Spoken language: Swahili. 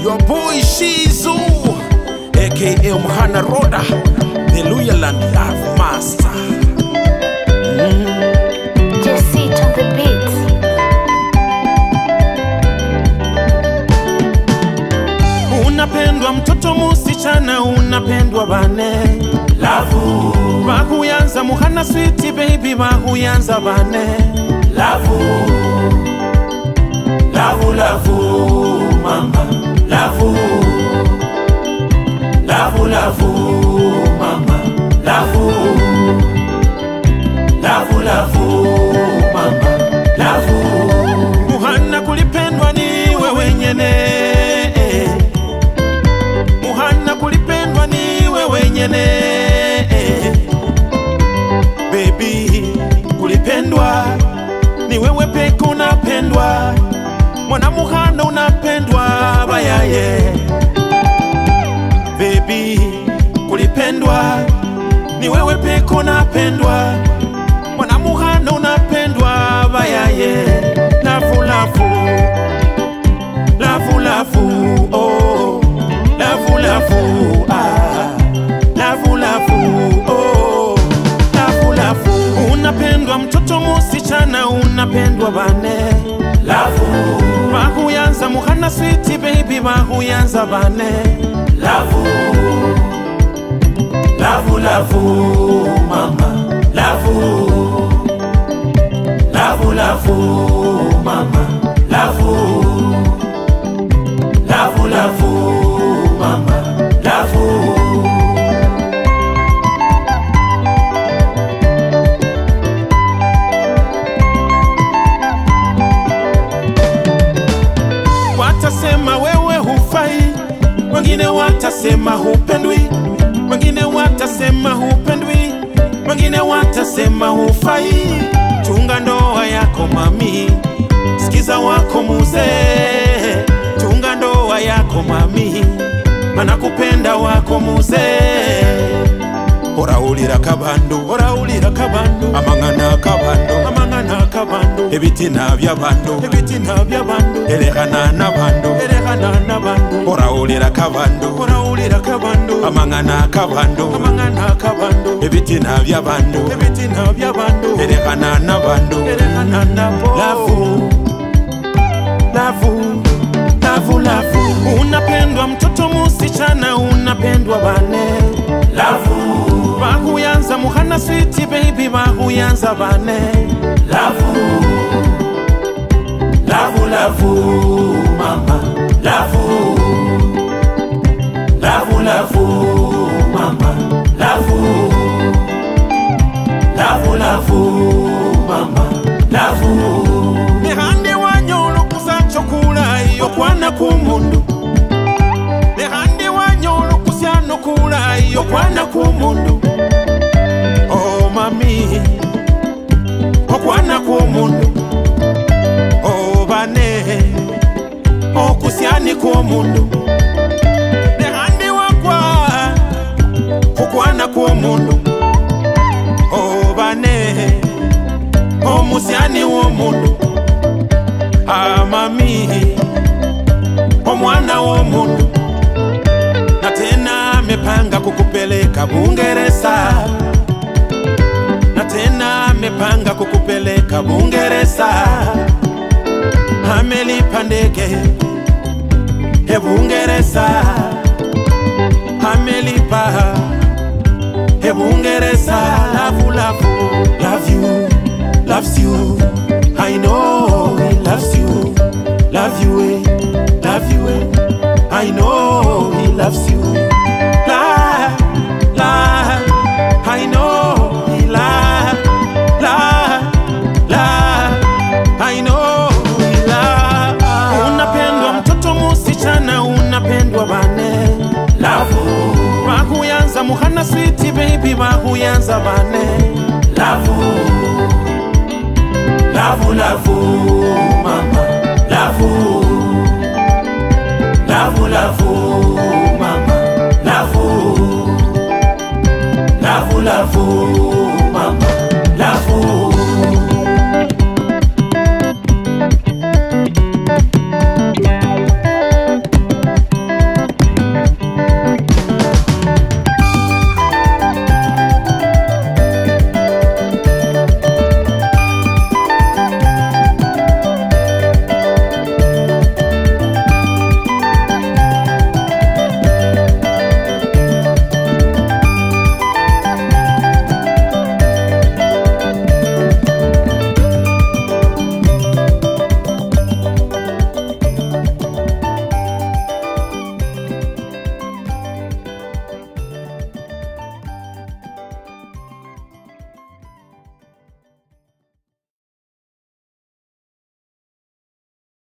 Your boy Shizu, aka Mhana Roda, the Luyaland Love Master. Just sit on the beats. Unapendwa mtoto musichana, unapendwa bane Lavu Bahuyanza Muhana sweetie baby, bahuyanza bane Lavu Lavu lavu mama, lavu Lavu lavu mama, lavu Lavu lavu mama, lavu Muhana kulipendwa ni wewe nyene, Muhana kulipendwa ni wewe nyene, baby kulipendwa ni wewe peke unapendwa, mwana Muhana unapendwa bayaye, baby kulipendwa ni wewe peke unapendwa, mwana Muhana unapendwa bayaye, lavu lavu lavu lavu oh, lavu lavu ah, lavu lavu oh, lavu lavu. Unapendwa mtoto musichana, unapendwa bane lavu bahuyanza Muhana sweetie baby, bahuyanza bane lavu Lavu lavu mama, lavu Lavu lavu mama, lavu Lavu lavu mama, lavu Watasema wewe hufai, wengine watasema hupendwi, wengine watasema hupendwi, wengine watasema hufai. Chunga ndoa yako mami, sikiza wako muzee. Chunga ndoa yako mami, manakupenda wako muzee. Oraulira kabando, oraulira kabando, amangana kabando, amangana kabando, ebitina byabando, ebitina byabando, elehana nabando, elehana nabando. Oraulira kabando, oraulira kabando, amangana kabando, amangana kabando, ebitina byabando, ebitina byabando, elehana nabando, elehana nabo. Lavu lavu lavu lavu. Unapendwa mtoto musichana, unapendwa bane lavu bahuyanza Muhana sweetie baby, bahuyanza bane lavu Lavu lavu mama, lavu Lavu lavu mama, lavu Lavu lavu mama, lavu Nehande wanyolo kusa chokula iyo kwana kumundu, Nehande wanyolo kusiano kula iyo kwana kumundu. Oh mami, okwana kumundu, oh bane, okusyani kumundu. Nehande wakwa, okwana kumundu, oh bane, omusyani womundu. Ah mami, omwana womundu. Na tena mepanga kukupeleka Bungereza, na tena mepanga kukupeleka Bungereza. Amelipa ndege Bungereza, amelipa Bungereza. Lavu lavu, love you, loves you. I know he loves you, love you, love you. I know he loves you. La la, I know he la la la, I know he la. Unapendwa mtoto musichana, unapendwa bane lavu bahuyanza Muhana sweetie baby, bahuyanza bane lavu Lavu lavu mama, lavu Lavu lavu mama, lavu Lavu lavu